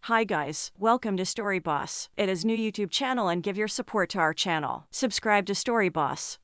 Hi guys, welcome to Story Boss. It is new YouTube channel and give your support to our channel. Subscribe to Story Boss.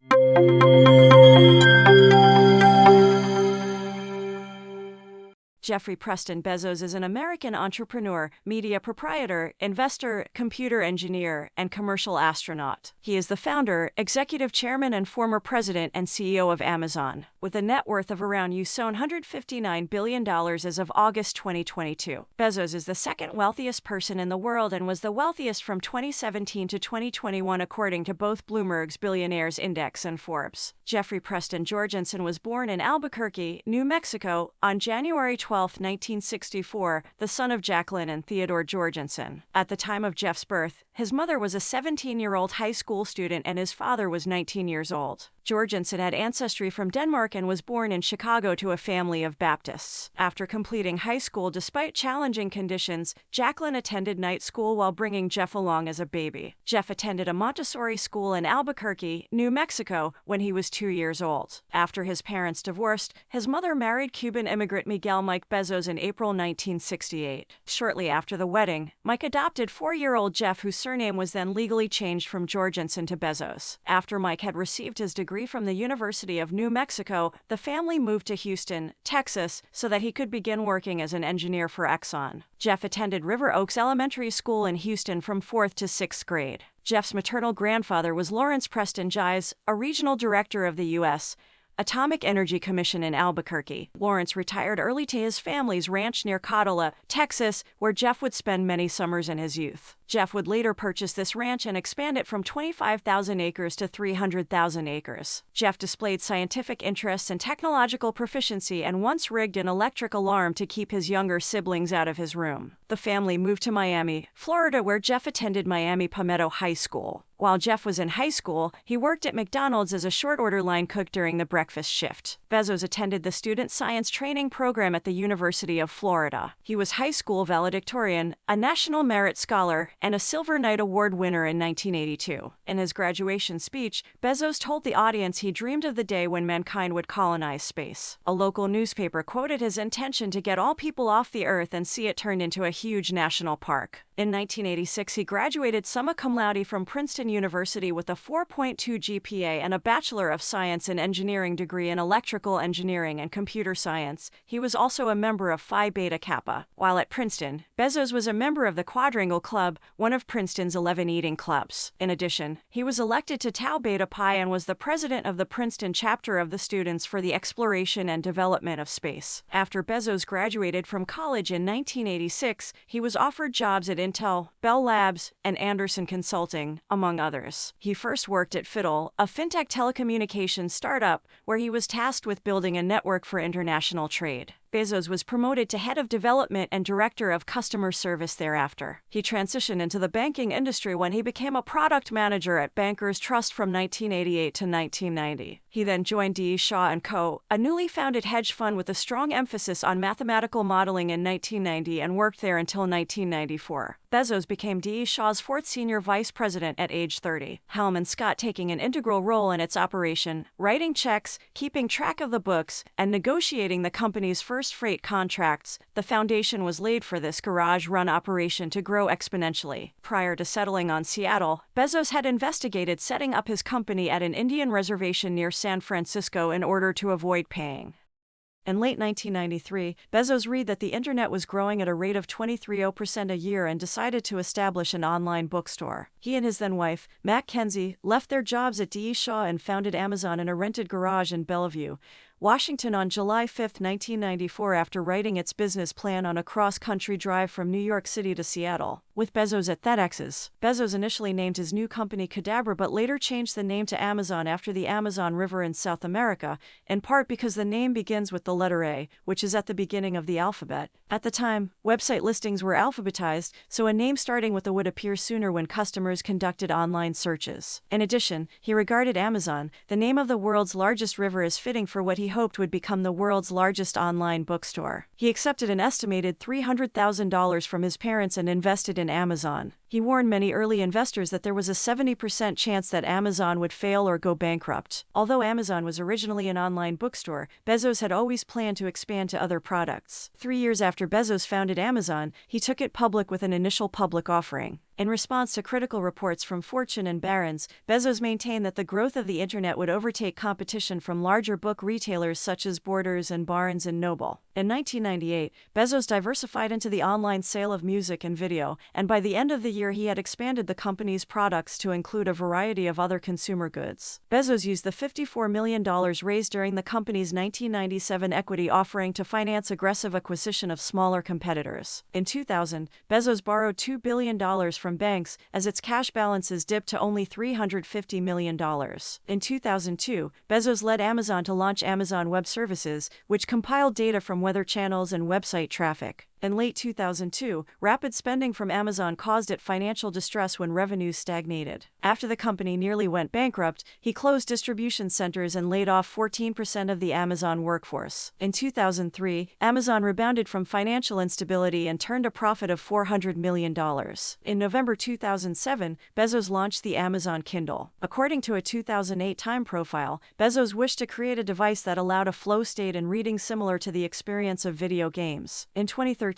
Jeffrey Preston Bezos is an American entrepreneur, media proprietor, investor, computer engineer, and commercial astronaut. He is the founder, executive chairman, and former president and CEO of Amazon, with a net worth of around $159 billion as of August 2022. Bezos is the second wealthiest person in the world and was the wealthiest from 2017 to 2021 according to both Bloomberg's Billionaires Index and Forbes. Jeffrey Preston Jorgensen was born in Albuquerque, New Mexico, on January 12, 1964, the son of Jacklyn and Theodore Jørgensen. At the time of Jeff's birth, his mother was a 17-year-old high school student and his father was 19 years old. Jørgensen had ancestry from Denmark and was born in Chicago to a family of Baptists. After completing high school despite challenging conditions, Jacklyn attended night school while bringing Jeff along as a baby. Jeff attended a Montessori school in Albuquerque, New Mexico, when he was 2 years old. After his parents divorced, his mother married Cuban immigrant Miguel Bezos in April 1968. Shortly after the wedding, Mike adopted 4-year-old Jeff, whose surname was then legally changed from Jorgensen to Bezos. After Mike had received his degree from the University of New Mexico, the family moved to Houston, Texas, so that he could begin working as an engineer for Exxon. Jeff attended River Oaks Elementary School in Houston from 4th to 6th grade. Jeff's maternal grandfather was Lawrence Preston Gise, a regional director of the U.S. Atomic Energy Commission in Albuquerque. Lawrence retired early to his family's ranch near Cotala, Texas, where Jeff would spend many summers in his youth. Jeff would later purchase this ranch and expand it from 25,000 acres to 300,000 acres. Jeff displayed scientific interests and technological proficiency and once rigged an electric alarm to keep his younger siblings out of his room. The family moved to Miami, Florida, where Jeff attended Miami Palmetto High School. While Jeff was in high school, he worked at McDonald's as a short-order line cook during the breakfast shift. Bezos attended the Student Science Training Program at the University of Florida. He was high school valedictorian, a National Merit Scholar, and a Silver Knight Award winner in 1982. In his graduation speech, Bezos told the audience he dreamed of the day when mankind would colonize space. A local newspaper quoted his intention to get all people off the Earth and see it turned into a huge national park. In 1986, he graduated summa cum laude from Princeton University with a 4.2 GPA and a Bachelor of Science in Engineering degree in Electrical Engineering and Computer Science. He was also a member of Phi Beta Kappa. While at Princeton, Bezos was a member of the Quadrangle Club, one of Princeton's 11 eating clubs. In addition, he was elected to Tau Beta Pi and was the president of the Princeton chapter of the Students for the Exploration and Development of Space. After Bezos graduated from college in 1986, he was offered jobs at Intel, Bell Labs, and Anderson Consulting, among others. He first worked at Fiddle, a fintech telecommunications startup, where he was tasked with building a network for international trade. Bezos was promoted to head of development and director of customer service thereafter. He transitioned into the banking industry when he became a product manager at Bankers Trust from 1988 to 1990. He then joined D.E. Shaw & Co., a newly founded hedge fund with a strong emphasis on mathematical modeling in 1990 and worked there until 1994. Bezos became D.E. Shaw's 4th senior vice president at age 30, Helm and Scott taking an integral role in its operation, writing checks, keeping track of the books, and negotiating the company's first freight contracts. The foundation was laid for this garage-run operation to grow exponentially. Prior to settling on Seattle, Bezos had investigated setting up his company at an Indian reservation near San Francisco in order to avoid paying. In late 1993, Bezos read that the internet was growing at a rate of 23% a year and decided to establish an online bookstore. He and his then-wife, Mackenzie, left their jobs at D.E. Shaw and founded Amazon in a rented garage in Bellevue, Washington on July 5, 1994, after writing its business plan on a cross-country drive from New York City to Seattle. With Bezos at FedEx's, Bezos initially named his new company Cadabra but later changed the name to Amazon after the Amazon River in South America, in part because the name begins with the letter A, which is at the beginning of the alphabet. At the time, website listings were alphabetized, so a name starting with A would appear sooner when customers conducted online searches. In addition, he regarded Amazon, the name of the world's largest river, as fitting for what he hoped would become the world's largest online bookstore. He accepted an estimated $300,000 from his parents and invested in Amazon. He warned many early investors that there was a 70% chance that Amazon would fail or go bankrupt. Although Amazon was originally an online bookstore, Bezos had always planned to expand to other products. 3 years after Bezos founded Amazon, he took it public with an initial public offering. In response to critical reports from Fortune and Barron's, Bezos maintained that the growth of the internet would overtake competition from larger book retailers such as Borders and Barnes & Noble. In 1998, Bezos diversified into the online sale of music and video, and by the end of the year he had expanded the company's products to include a variety of other consumer goods. Bezos used the $54 million raised during the company's 1997 equity offering to finance aggressive acquisition of smaller competitors. In 2000, Bezos borrowed $2 billion from banks as its cash balances dipped to only $350 million. In 2002, Bezos led Amazon to launch Amazon Web Services, which compiled data from weather channels and website traffic. In late 2002, rapid spending from Amazon caused it financial distress when revenues stagnated. After the company nearly went bankrupt, he closed distribution centers and laid off 14% of the Amazon workforce. In 2003, Amazon rebounded from financial instability and turned a profit of $400 million. In November 2007, Bezos launched the Amazon Kindle. According to a 2008 Time profile, Bezos wished to create a device that allowed a flow state and reading similar to the experience of video games. In 2013,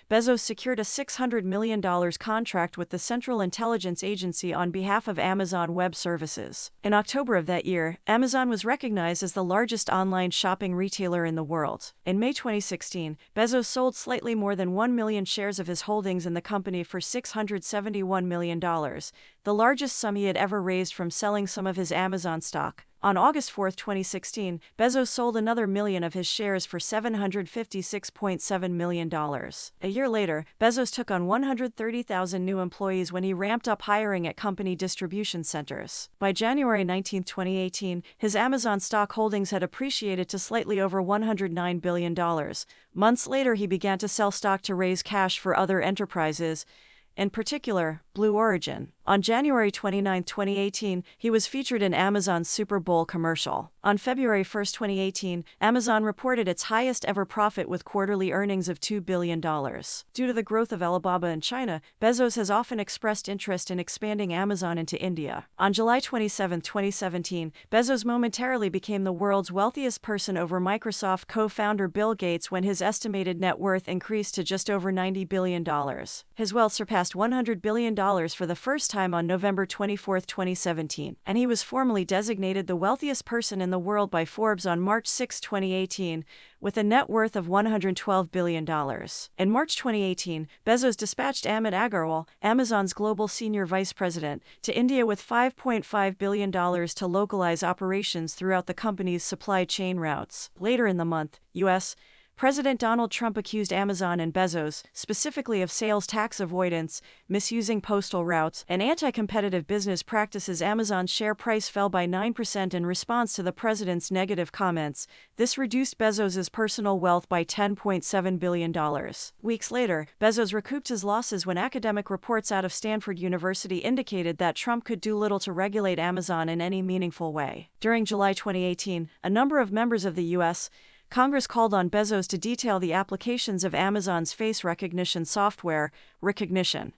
Bezos secured a $600 million contract with the Central Intelligence Agency on behalf of Amazon Web Services. In October of that year, Amazon was recognized as the largest online shopping retailer in the world. In May 2016, Bezos sold slightly more than 1 million shares of his holdings in the company for $671 million, the largest sum he had ever raised from selling some of his Amazon stock. On August 4, 2016, Bezos sold another million of his shares for $756.7 million. A year later, Bezos took on 130,000 new employees when he ramped up hiring at company distribution centers. By January 19, 2018, his Amazon stock holdings had appreciated to slightly over $109 billion. Months later, he began to sell stock to raise cash for other enterprises, in particular, Blue Origin. On January 29, 2018, he was featured in Amazon's Super Bowl commercial. On February 1, 2018, Amazon reported its highest ever profit with quarterly earnings of $2 billion. Due to the growth of Alibaba in China, Bezos has often expressed interest in expanding Amazon into India. On July 27, 2017, Bezos momentarily became the world's wealthiest person over Microsoft co-founder Bill Gates when his estimated net worth increased to just over $90 billion. His wealth surpassed $100 billion for the first time on November 24, 2017, and he was formally designated the wealthiest person in the world by Forbes on March 6, 2018, with a net worth of $112 billion. In March 2018, Bezos dispatched Amit Agarwal, Amazon's global senior vice president, to India with $5.5 billion to localize operations throughout the company's supply chain routes. Later in the month, U.S. President Donald Trump accused Amazon and Bezos, specifically of sales tax avoidance, misusing postal routes, and anti-competitive business practices. Amazon's share price fell by 9% in response to the president's negative comments. This reduced Bezos' personal wealth by $10.7 billion. Weeks later, Bezos recouped his losses when academic reports out of Stanford University indicated that Trump could do little to regulate Amazon in any meaningful way. During July 2018, a number of members of the U.S. Congress called on Bezos to detail the applications of Amazon's face recognition software, Rekognition.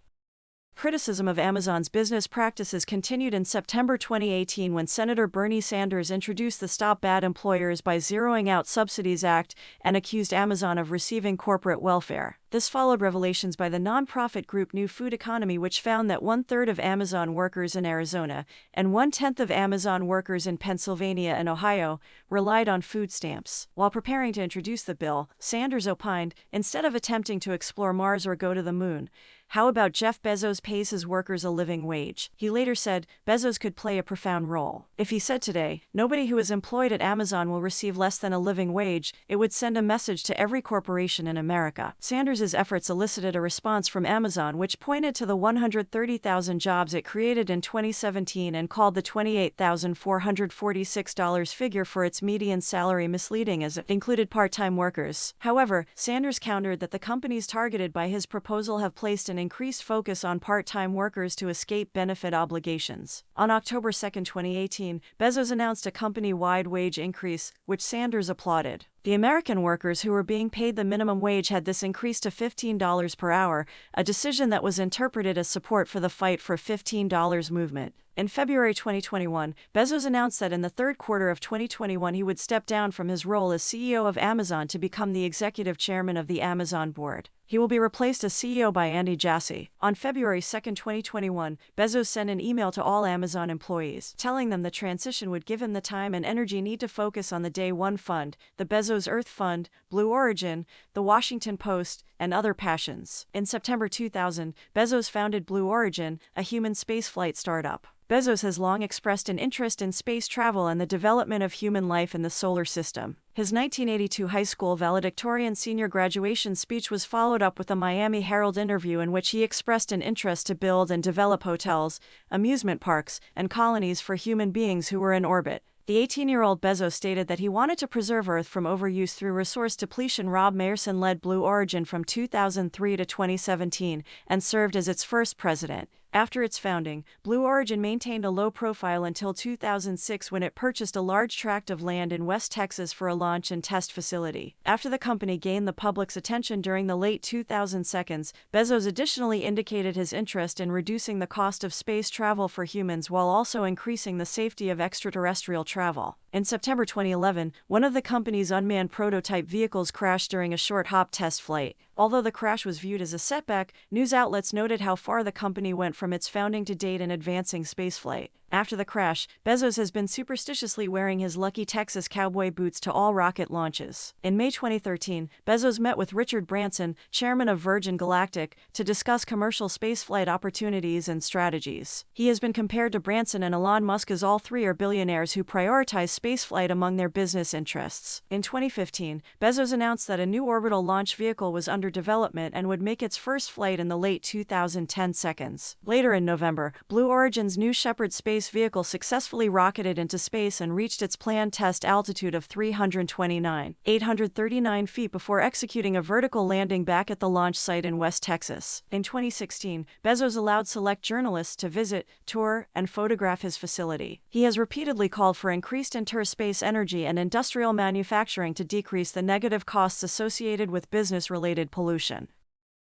Criticism of Amazon's business practices continued in September 2018 when Senator Bernie Sanders introduced the Stop Bad Employers by Zeroing Out Subsidies Act and accused Amazon of receiving corporate welfare. This followed revelations by the nonprofit group New Food Economy, which found that 1/3 of Amazon workers in Arizona and 1/10 of Amazon workers in Pennsylvania and Ohio relied on food stamps. While preparing to introduce the bill, Sanders opined, instead of attempting to explore Mars or go to the moon, how about Jeff Bezos pays his workers a living wage? He later said, Bezos could play a profound role. If he said today, nobody who is employed at Amazon will receive less than a living wage, it would send a message to every corporation in America. Sanders' efforts elicited a response from Amazon which pointed to the 130,000 jobs it created in 2017 and called the $28,446 figure for its median salary misleading as it included part-time workers. However, Sanders countered that the companies targeted by his proposal have placed an increased focus on part-time workers to escape benefit obligations. On October 2, 2018, Bezos announced a company-wide wage increase, which Sanders applauded. The American workers who were being paid the minimum wage had this increased to $15 per hour, a decision that was interpreted as support for the fight for $15 movement. In February 2021, Bezos announced that in the third quarter of 2021 he would step down from his role as CEO of Amazon to become the executive chairman of the Amazon board. He will be replaced as CEO by Andy Jassy. On February 2, 2021, Bezos sent an email to all Amazon employees, telling them the transition would give him the time and energy needed to focus on the Day One Fund, the Bezos Earth Fund, Blue Origin, the Washington Post, and other passions. In September 2000, Bezos founded Blue Origin, a human spaceflight startup. Bezos has long expressed an interest in space travel and the development of human life in the solar system. His 1982 high school valedictorian senior graduation speech was followed up with a Miami Herald interview in which he expressed an interest to build and develop hotels, amusement parks, and colonies for human beings who were in orbit. The 18-year-old Bezos stated that he wanted to preserve Earth from overuse through resource depletion. Rob Mayerson led Blue Origin from 2003 to 2017 and served as its first president. After its founding, Blue Origin maintained a low profile until 2006 when it purchased a large tract of land in West Texas for a launch and test facility. After the company gained the public's attention during the late 2010s, Bezos additionally indicated his interest in reducing the cost of space travel for humans while also increasing the safety of extraterrestrial travel. In September 2011, one of the company's unmanned prototype vehicles crashed during a short hop test flight. Although the crash was viewed as a setback, news outlets noted how far the company went from its founding to date in advancing spaceflight. After the crash, Bezos has been superstitiously wearing his lucky Texas cowboy boots to all rocket launches. In May 2013, Bezos met with Richard Branson, chairman of Virgin Galactic, to discuss commercial spaceflight opportunities and strategies. He has been compared to Branson and Elon Musk as all three are billionaires who prioritize spaceflight among their business interests. In 2015, Bezos announced that a new orbital launch vehicle was under development and would make its first flight in the late 2010 seconds. Later in November, Blue Origin's New Shepard space vehicle successfully rocketed into space and reached its planned test altitude of 329,839 feet before executing a vertical landing back at the launch site in West Texas. In 2016, Bezos allowed select journalists to visit, tour, and photograph his facility. He has repeatedly called for increased interspace energy and industrial manufacturing to decrease the negative costs associated with business-related pollution.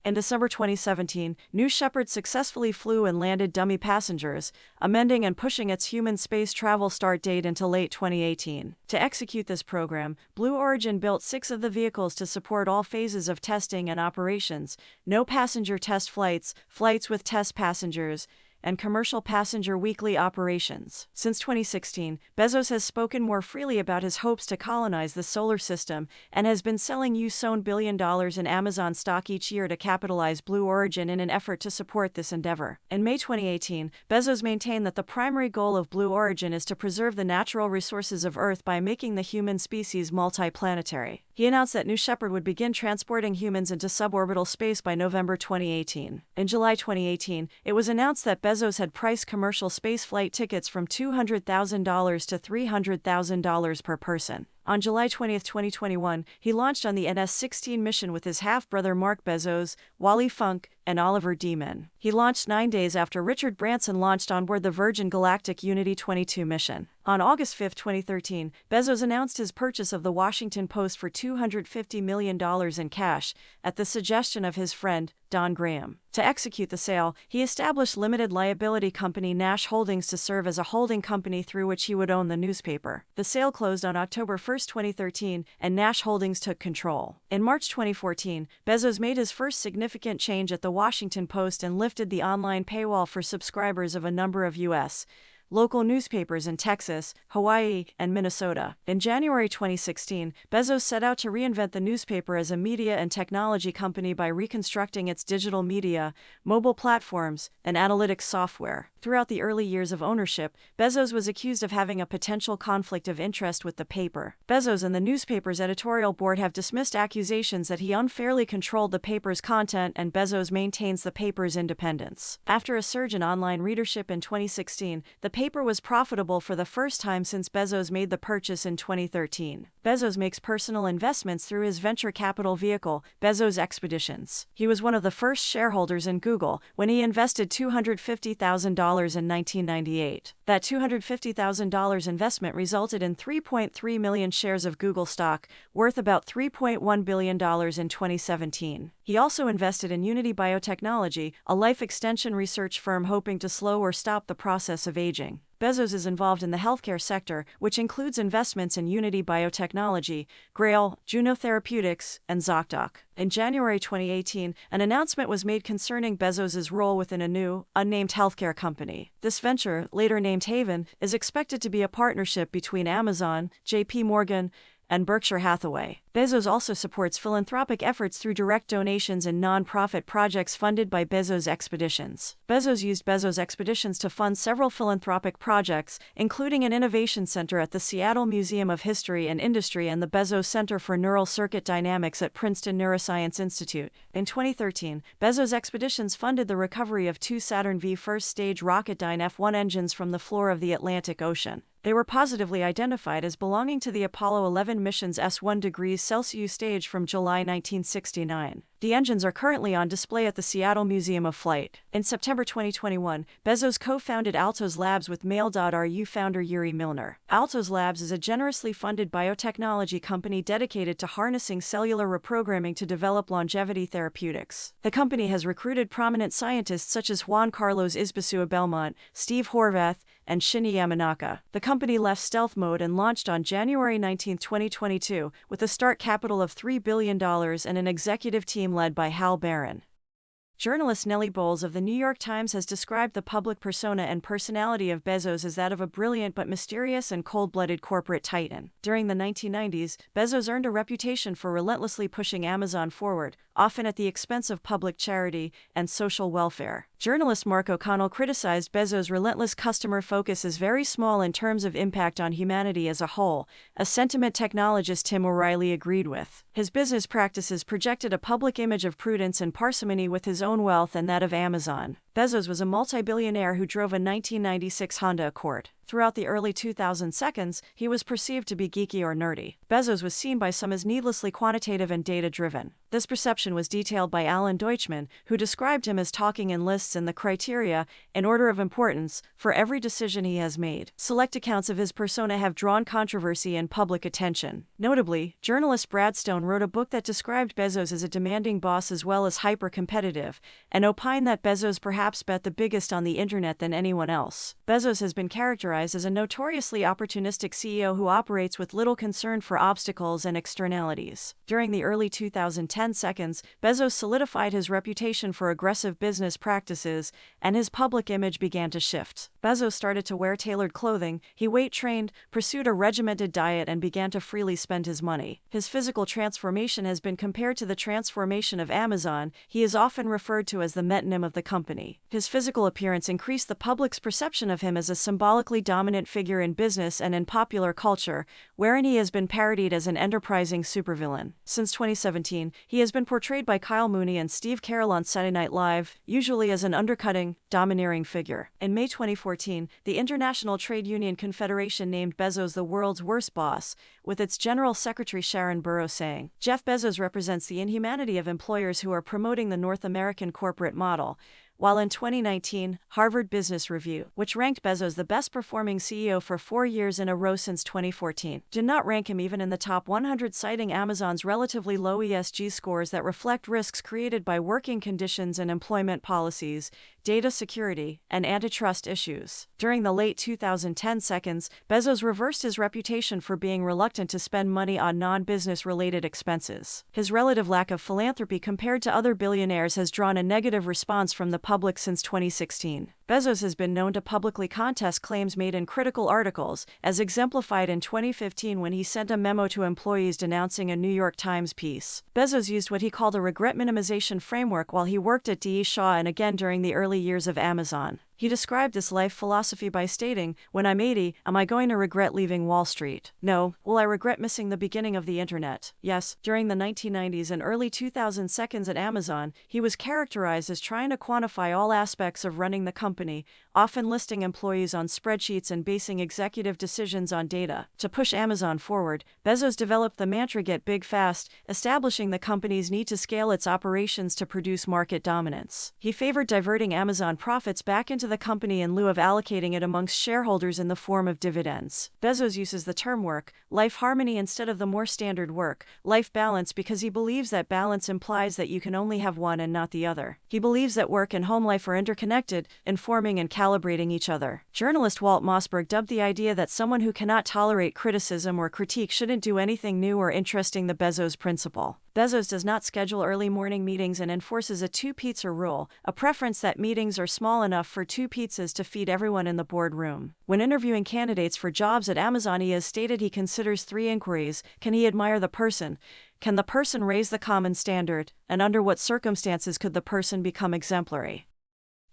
In December 2017, New Shepard successfully flew and landed dummy passengers, amending and pushing its human space travel start date into late 2018. To execute this program, Blue Origin built 6 of the vehicles to support all phases of testing and operations: no passenger test flights, flights with test passengers, and commercial passenger weekly operations. Since 2016, Bezos has spoken more freely about his hopes to colonize the solar system and has been selling $1 billion in Amazon stock each year to capitalize Blue Origin in an effort to support this endeavor. In May 2018, Bezos maintained that the primary goal of Blue Origin is to preserve the natural resources of Earth by making the human species multiplanetary. He announced that New Shepard would begin transporting humans into suborbital space by November 2018. In July 2018, it was announced that Bezos had priced commercial spaceflight tickets from $200,000 to $300,000 per person. On July 20, 2021, he launched on the NS-16 mission with his half-brother Mark Bezos, Wally Funk, and Oliver Demon. He launched 9 days after Richard Branson launched on board the Virgin Galactic Unity 22 mission. On August 5, 2013, Bezos announced his purchase of the Washington Post for $250 million in cash, at the suggestion of his friend, Don Graham. To execute the sale, he established limited liability company Nash Holdings to serve as a holding company through which he would own the newspaper. The sale closed on October 1, 2013, and Nash Holdings took control. In March 2014, Bezos made his first significant change at the Washington Post and lifted the online paywall for subscribers of a number of U.S. local newspapers in Texas, Hawaii, and Minnesota. In January 2016, Bezos set out to reinvent the newspaper as a media and technology company by reconstructing its digital media, mobile platforms, and analytics software. Throughout the early years of ownership, Bezos was accused of having a potential conflict of interest with the paper. Bezos and the newspaper's editorial board have dismissed accusations that he unfairly controlled the paper's content, and Bezos maintains the paper's independence. After a surge in online readership in 2016, the paper was profitable for the first time since Bezos made the purchase in 2013. Bezos makes personal investments through his venture capital vehicle, Bezos Expeditions. He was one of the first shareholders in Google when he invested $250,000 in 1998. That $250,000 investment resulted in 3.3 million shares of Google stock, worth about $3.1 billion in 2017. He also invested in Unity Biotechnology, a life extension research firm hoping to slow or stop the process of aging. Bezos is involved in the healthcare sector, which includes investments in Unity Biotechnology, Grail, Juno Therapeutics, and ZocDoc. In January 2018, an announcement was made concerning Bezos' role within a new, unnamed healthcare company. This venture, later named Haven, is expected to be a partnership between Amazon, J.P. Morgan, and Berkshire Hathaway. Bezos also supports philanthropic efforts through direct donations and non-profit projects funded by Bezos Expeditions. Bezos used Bezos Expeditions to fund several philanthropic projects, including an innovation center at the Seattle Museum of History and Industry and the Bezos Center for Neural Circuit Dynamics at Princeton Neuroscience Institute. In 2013, Bezos Expeditions funded the recovery of two Saturn V first-stage Rocketdyne F1 engines from the floor of the Atlantic Ocean. They were positively identified as belonging to the Apollo 11 mission's S1 degrees Celsius stage from July 1969. The engines are currently on display at the Seattle Museum of Flight. In September 2021, Bezos co-founded Altos Labs with Mail.ru founder Yuri Milner. Altos Labs is a generously funded biotechnology company dedicated to harnessing cellular reprogramming to develop longevity therapeutics. The company has recruited prominent scientists such as Juan Carlos Izbisu Belmont, Steve Horvath, and Shinya Yamanaka. The company left stealth mode and launched on January 19, 2022, with a start capital of $3 billion and an executive team led by Hal Barron. Journalist Nellie Bowles of The New York Times has described the public persona and personality of Bezos as that of a brilliant but mysterious and cold-blooded corporate titan. During the 1990s, Bezos earned a reputation for relentlessly pushing Amazon forward, often at the expense of public charity and social welfare. Journalist Mark O'Connell criticized Bezos' relentless customer focus as very small in terms of impact on humanity as a whole, a sentiment technologist Tim O'Reilly agreed with. His business practices projected a public image of prudence and parsimony with his own wealth and that of Amazon. Bezos was a multi-billionaire who drove a 1996 Honda Accord. Throughout the early 2010s, he was perceived to be geeky or nerdy. Bezos was seen by some as needlessly quantitative and data-driven. This perception was detailed by Alan Deutschman, who described him as talking in lists and the criteria, in order of importance, for every decision he has made. Select accounts of his persona have drawn controversy and public attention. Notably, journalist Brad Stone wrote a book that described Bezos as a demanding boss as well as hyper-competitive, and opined that Bezos perhaps bet the biggest on the internet than anyone else. Bezos has been characterized as a notoriously opportunistic CEO who operates with little concern for obstacles and externalities. During the early 2010 seconds, Bezos solidified his reputation for aggressive business practices, and his public image began to shift. Bezos started to wear tailored clothing, he weight-trained, pursued a regimented diet, and began to freely spend his money. His physical transformation has been compared to the transformation of Amazon. He is often referred to as the metonym of the company. His physical appearance increased the public's perception of him as a symbolically dominant figure in business and in popular culture, wherein he has been parodied as an enterprising supervillain. Since 2017, he has been portrayed by Kyle Mooney and Steve Carell on Saturday Night Live, usually as an undercutting, domineering figure. In May 2014, the International Trade Union Confederation named Bezos the world's worst boss, with its General Secretary Sharon Burrow saying, "Jeff Bezos represents the inhumanity of employers who are promoting the North American corporate model." While in 2019, Harvard Business Review, which ranked Bezos the best-performing CEO for 4 years in a row since 2014, did not rank him even in the top 100, citing Amazon's relatively low ESG scores that reflect risks created by working conditions and employment policies, data security, and antitrust issues. During the late 2010 seconds, Bezos reversed his reputation for being reluctant to spend money on non-business-related expenses. His relative lack of philanthropy compared to other billionaires has drawn a negative response from the public since 2016. Bezos has been known to publicly contest claims made in critical articles, as exemplified in 2015 when he sent a memo to employees denouncing a New York Times piece. Bezos used what he called a regret minimization framework while he worked at D.E. Shaw and again during the early years of Amazon. He described this life philosophy by stating, "When I'm 80, am I going to regret leaving Wall Street? No. Will I regret missing the beginning of the internet? Yes." During the 1990s and early 2000s at Amazon, he was characterized as trying to quantify all aspects of running the company, often listing employees on spreadsheets and basing executive decisions on data. To push Amazon forward, Bezos developed the mantra "Get big fast," establishing the company's need to scale its operations to produce market dominance. He favored diverting Amazon profits back into the company in lieu of allocating it amongst shareholders in the form of dividends. Bezos uses the term work-life harmony instead of the more standard work-life balance because he believes that balance implies that you can only have one and not the other. He believes that work and home life are interconnected, informing and calibrating each other. Journalist Walt Mossberg dubbed the idea that someone who cannot tolerate criticism or critique shouldn't do anything new or interesting the Bezos principle. Bezos does not schedule early morning meetings and enforces a two-pizza rule, a preference that meetings are small enough for 2 pizzas to feed everyone in the boardroom. When interviewing candidates for jobs at Amazon, he has stated he considers 3 inquiries: can he admire the person? Can the person raise the common standard? And under what circumstances could the person become exemplary?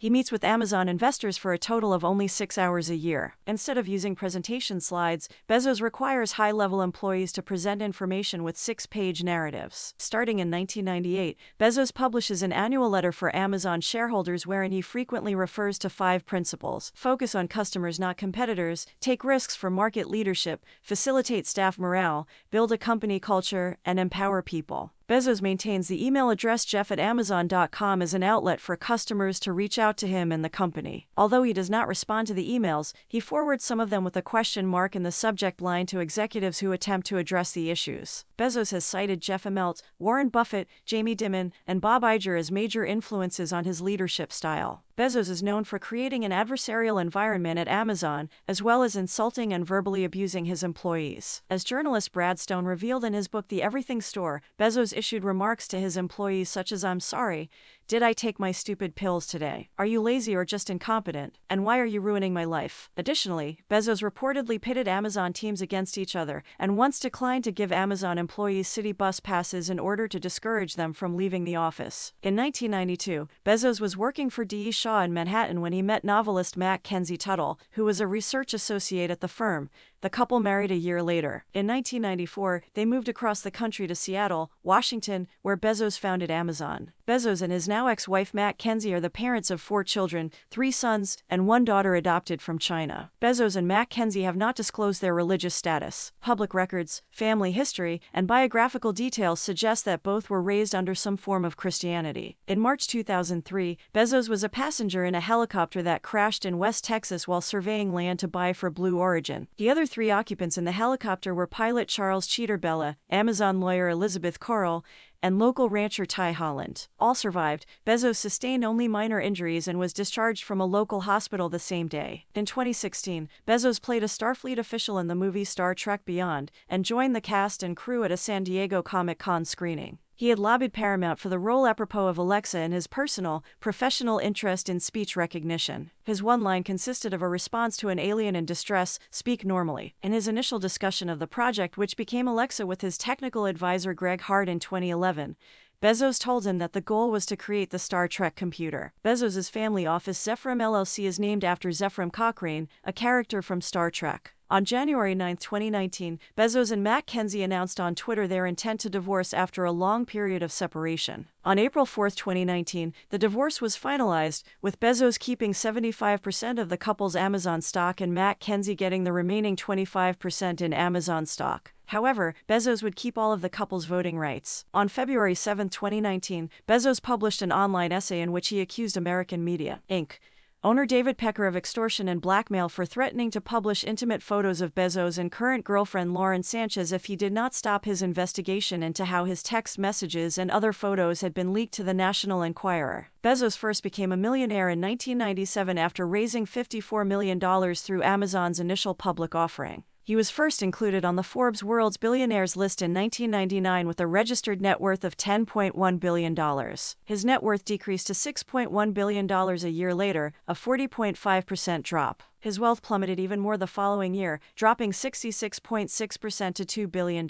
He meets with Amazon investors for a total of only 6 hours a year. Instead of using presentation slides, Bezos requires high-level employees to present information with 6-page narratives. Starting in 1998, Bezos publishes an annual letter for Amazon shareholders wherein he frequently refers to 5 principles: focus on customers, not competitors, take risks for market leadership, facilitate staff morale, build a company culture, and empower people. Bezos maintains the email address jeff@amazon.com as an outlet for customers to reach out to him and the company. Although he does not respond to the emails, he forwards some of them with a question mark in the subject line to executives who attempt to address the issues. Bezos has cited Jeff Immelt, Warren Buffett, Jamie Dimon, and Bob Iger as major influences on his leadership style. Bezos is known for creating an adversarial environment at Amazon, as well as insulting and verbally abusing his employees. As journalist Brad Stone revealed in his book The Everything Store, Bezos issued remarks to his employees such as, "I'm sorry. Did I take my stupid pills today? Are you lazy or just incompetent? And why are you ruining my life?" Additionally, Bezos reportedly pitted Amazon teams against each other, and once declined to give Amazon employees city bus passes in order to discourage them from leaving the office. In 1992, Bezos was working for D.E. Shaw in Manhattan when he met novelist Mackenzie Tuttle, who was a research associate at the firm. The couple married a year later. In 1994, they moved across the country to Seattle, Washington, where Bezos founded Amazon. Bezos and his now ex-wife Mackenzie are the parents of 4 children, 3 sons, and 1 daughter adopted from China. Bezos and Mackenzie have not disclosed their religious status. Public records, family history, and biographical details suggest that both were raised under some form of Christianity. In March 2003, Bezos was a passenger in a helicopter that crashed in West Texas while surveying land to buy for Blue Origin. The other 3 occupants in the helicopter were pilot Charles Cheater-Bella, Amazon lawyer Elizabeth Corral, and local rancher Ty Holland. All survived. Bezos sustained only minor injuries and was discharged from a local hospital the same day. In 2016, Bezos played a Starfleet official in the movie Star Trek Beyond, and joined the cast and crew at a San Diego Comic-Con screening. He had lobbied Paramount for the role apropos of Alexa and his personal, professional interest in speech recognition. His one line consisted of a response to an alien in distress, "Speak normally." In his initial discussion of the project, which became Alexa, with his technical advisor Greg Hart in 2011, Bezos told him that the goal was to create the Star Trek computer. Bezos' family office Zephyrim LLC is named after Zephyrim Cochrane, a character from Star Trek. On January 9, 2019, Bezos and Mackenzie announced on Twitter their intent to divorce after a long period of separation. On April 4, 2019, the divorce was finalized, with Bezos keeping 75% of the couple's Amazon stock and Mackenzie getting the remaining 25% in Amazon stock. However, Bezos would keep all of the couple's voting rights. On February 7, 2019, Bezos published an online essay in which he accused American Media, Inc. owner David Pecker of extortion and blackmail for threatening to publish intimate photos of Bezos and current girlfriend Lauren Sanchez if he did not stop his investigation into how his text messages and other photos had been leaked to the National Enquirer. Bezos first became a millionaire in 1997 after raising $54 million through Amazon's initial public offering. He was first included on the Forbes World's Billionaires list in 1999 with a registered net worth of $10.1 billion. His net worth decreased to $6.1 billion a year later, a 40.5% drop. His wealth plummeted even more the following year, dropping 66.6% to $2 billion.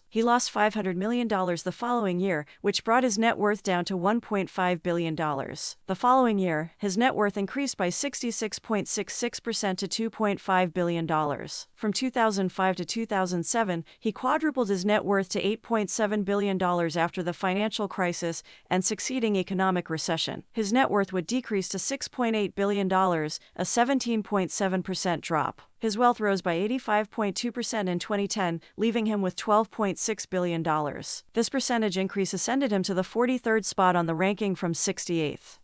He lost $500 million the following year, which brought his net worth down to $1.5 billion. The following year, his net worth increased by 66.66% to $2.5 billion. From 2005 to 2007, he quadrupled his net worth to $8.7 billion after the financial crisis and succeeding economic recession. His net worth would decrease to $6.8 billion, a 17.7% drop. His wealth rose by 85.2% in 2010, leaving him with $12.6 billion. This percentage increase ascended him to the 43rd spot on the ranking from 68th.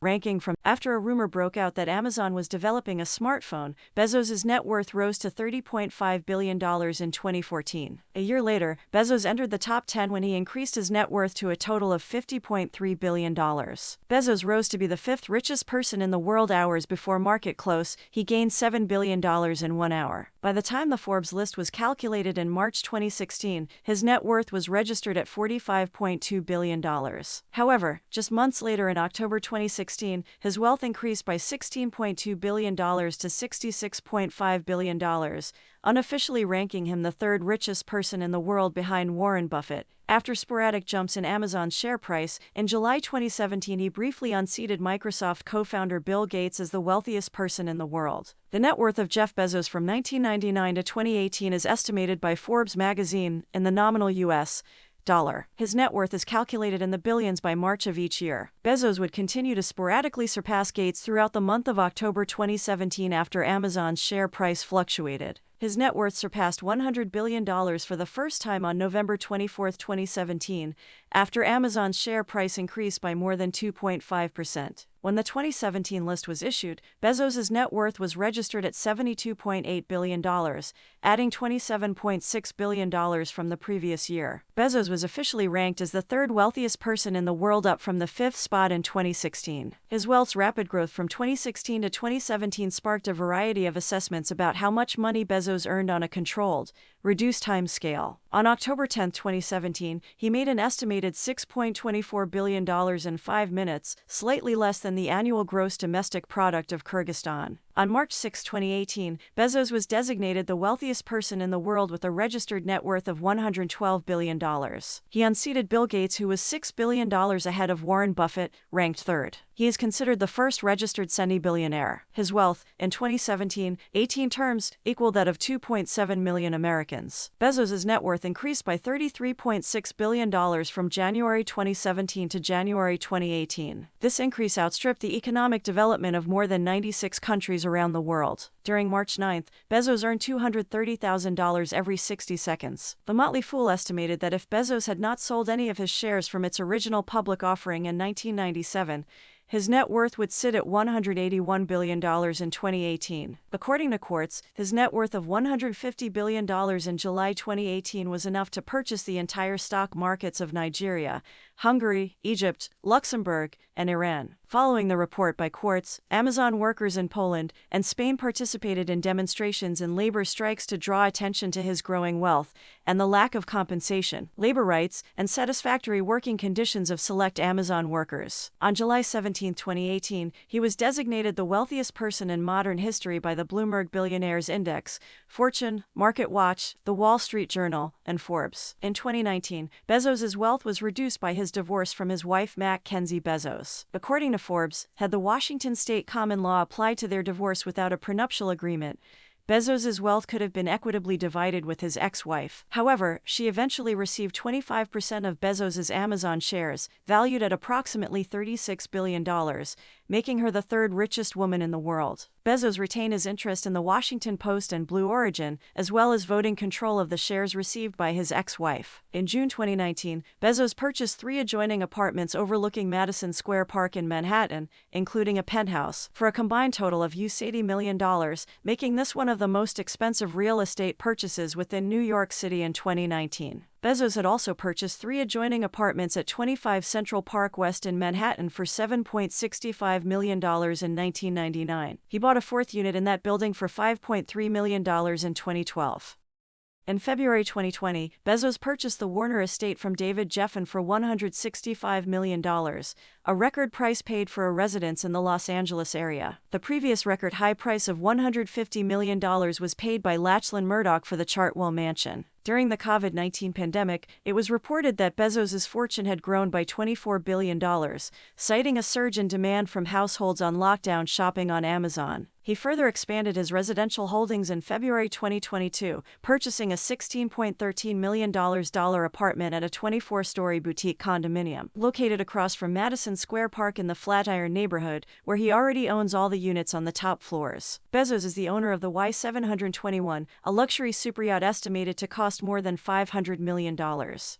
After a rumor broke out that Amazon was developing a smartphone, Bezos' net worth rose to $30.5 billion in 2014. A year later, Bezos entered the top 10 when he increased his net worth to a total of $50.3 billion. Bezos rose to be the fifth richest person in the world hours before market close. He gained $7 billion in 1 hour. By the time the Forbes list was calculated in March 2016, his net worth was registered at $45.2 billion. However, just months later in October 2016, his wealth increased by $16.2 billion to $66.5 billion, unofficially ranking him the third richest person in the world behind Warren Buffett. After sporadic jumps in Amazon's share price, in July 2017 he briefly unseated Microsoft co-founder Bill Gates as the wealthiest person in the world. The net worth of Jeff Bezos from 1999 to 2018 is estimated by Forbes magazine in the nominal U.S. dollar. His net worth is calculated in the billions by March of each year. Bezos would continue to sporadically surpass Gates throughout the month of October 2017 after Amazon's share price fluctuated. His net worth surpassed $100 billion for the first time on November 24, 2017, after Amazon's share price increased by more than 2.5%. When the 2017 list was issued, Bezos' net worth was registered at $72.8 billion, adding $27.6 billion from the previous year. Bezos was officially ranked as the third wealthiest person in the world, up from the fifth spot in 2016. His wealth's rapid growth from 2016 to 2017 sparked a variety of assessments about how much money Bezos earned on a controlled, reduced time scale. On October 10, 2017, he made an estimated $6.24 billion in 5 minutes, slightly less than the annual gross domestic product of Kyrgyzstan. On March 6, 2018, Bezos was designated the wealthiest person in the world with a registered net worth of $112 billion. He unseated Bill Gates, who was $6 billion ahead of Warren Buffett, ranked third. He is considered the first registered semi-billionaire. His wealth, in 2017, 18 terms, equaled that of 2.7 million Americans. Bezos' net worth increased by $33.6 billion from January 2017 to January 2018. This increase outstripped the economic development of more than 96 countries around the world. During March 9th, Bezos earned $230,000 every 60 seconds. The Motley Fool estimated that if Bezos had not sold any of his shares from its original public offering in 1997, his net worth would sit at $181 billion in 2018. According to Quartz, his net worth of $150 billion in July 2018 was enough to purchase the entire stock markets of Nigeria, Hungary, Egypt, Luxembourg, and Iran. Following the report by Quartz, Amazon workers in Poland and Spain participated in demonstrations and labor strikes to draw attention to his growing wealth and the lack of compensation, labor rights, and satisfactory working conditions of select Amazon workers. On July 17, 2018, he was designated the wealthiest person in modern history by the Bloomberg Billionaires Index, Fortune, MarketWatch, The Wall Street Journal, and Forbes. In 2019, Bezos' wealth was reduced by his divorce from his wife Mackenzie Bezos. According to Forbes, had the Washington state common law applied to their divorce without a prenuptial agreement, Bezos' wealth could have been equitably divided with his ex-wife. However, she eventually received 25% of Bezos' Amazon shares, valued at approximately $36 billion, making her the third richest woman in the world. Bezos retained his interest in the Washington Post and Blue Origin, as well as voting control of the shares received by his ex-wife. In June 2019, Bezos purchased 3 adjoining apartments overlooking Madison Square Park in Manhattan, including a penthouse, for a combined total of $80 million, making this one of the most expensive real estate purchases within New York City in 2019. Bezos had also purchased 3 adjoining apartments at 25 Central Park West in Manhattan for $7.65 million in 1999. He bought a 4th unit in that building for $5.3 million in 2012. In February 2020, Bezos purchased the Warner estate from David Geffen for $165 million, a record price paid for a residence in the Los Angeles area. The previous record high price of $150 million was paid by Lachlan Murdoch for the Chartwell mansion. During the COVID-19 pandemic, it was reported that Bezos' fortune had grown by $24 billion, citing a surge in demand from households on lockdown shopping on Amazon. He further expanded his residential holdings in February 2022, purchasing a $16.13 million apartment at a 24-story boutique condominium, located across from Madison Square Park in the Flatiron neighborhood, where he already owns all the units on the top floors. Bezos is the owner of the Y721, a luxury superyacht estimated to cost more than $500 million.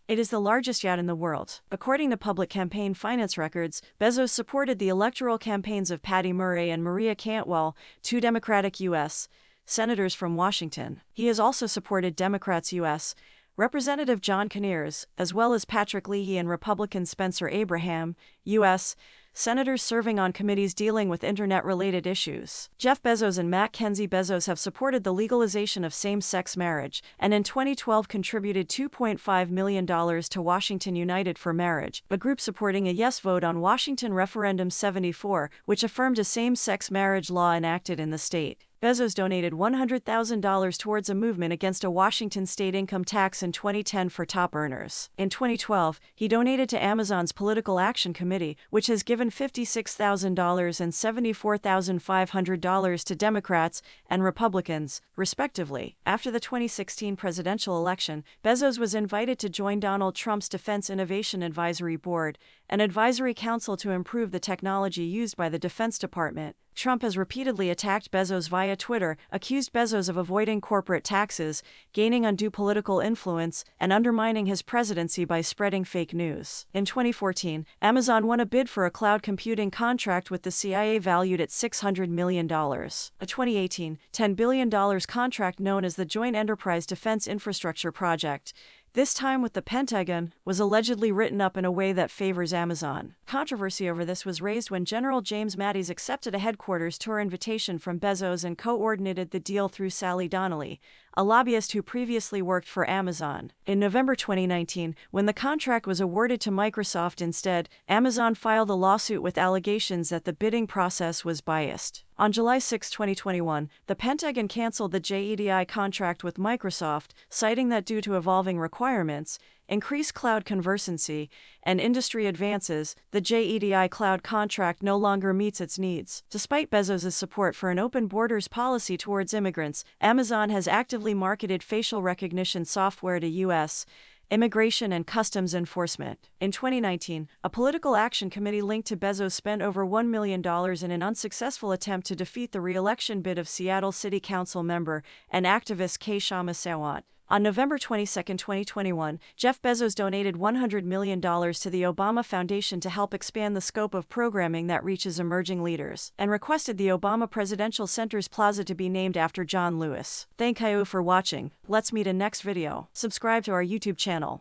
It is the largest yacht in the world. According to public campaign finance records, Bezos supported the electoral campaigns of Patty Murray and Maria Cantwell, two Democratic U.S. senators from Washington. He has also supported Democrats U.S. Representative John Conyers, as well as Patrick Leahy and Republican Spencer Abraham, U.S. senators serving on committees dealing with internet-related issues. Jeff Bezos and Mackenzie Bezos have supported the legalization of same-sex marriage, and in 2012 contributed $2.5 million to Washington United for Marriage, a group supporting a yes vote on Washington Referendum 74, which affirmed a same-sex marriage law enacted in the state. Bezos donated $100,000 towards a movement against a Washington state income tax in 2010 for top earners. In 2012, he donated to Amazon's Political Action Committee, which has given $56,000 and $74,500 to Democrats and Republicans, respectively. After the 2016 presidential election, Bezos was invited to join Donald Trump's Defense Innovation Advisory Board, an advisory council to improve the technology used by the Defense Department. Trump has repeatedly attacked Bezos via Twitter, accused Bezos of avoiding corporate taxes, gaining undue political influence, and undermining his presidency by spreading fake news. In 2014, Amazon won a bid for a cloud computing contract with the CIA valued at $600 million. A 2018, $10 billion contract known as the Joint Enterprise Defense Infrastructure Project, this time with the Pentagon, was allegedly written up in a way that favors Amazon. Controversy over this was raised when General James Mattis accepted a headquarters tour invitation from Bezos and coordinated the deal through Sally Donnelly, a lobbyist who previously worked for Amazon. In November 2019, when the contract was awarded to Microsoft instead, Amazon filed a lawsuit with allegations that the bidding process was biased. On July 6, 2021, the Pentagon canceled the JEDI contract with Microsoft, citing that due to evolving requirements, increased cloud conversancy, and industry advances, the JEDI cloud contract no longer meets its needs. Despite Bezos' support for an open borders policy towards immigrants, Amazon has actively marketed facial recognition software to U.S. Immigration and Customs Enforcement. In 2019, a political action committee linked to Bezos spent over $1 million in an unsuccessful attempt to defeat the re-election bid of Seattle City Council member and activist Kay Shama Sawant. On November 22, 2021, Jeff Bezos donated $100 million to the Obama Foundation to help expand the scope of programming that reaches emerging leaders, and requested the Obama Presidential Center's plaza to be named after John Lewis. Thank you for watching. Let's meet in next video. Subscribe to our YouTube channel.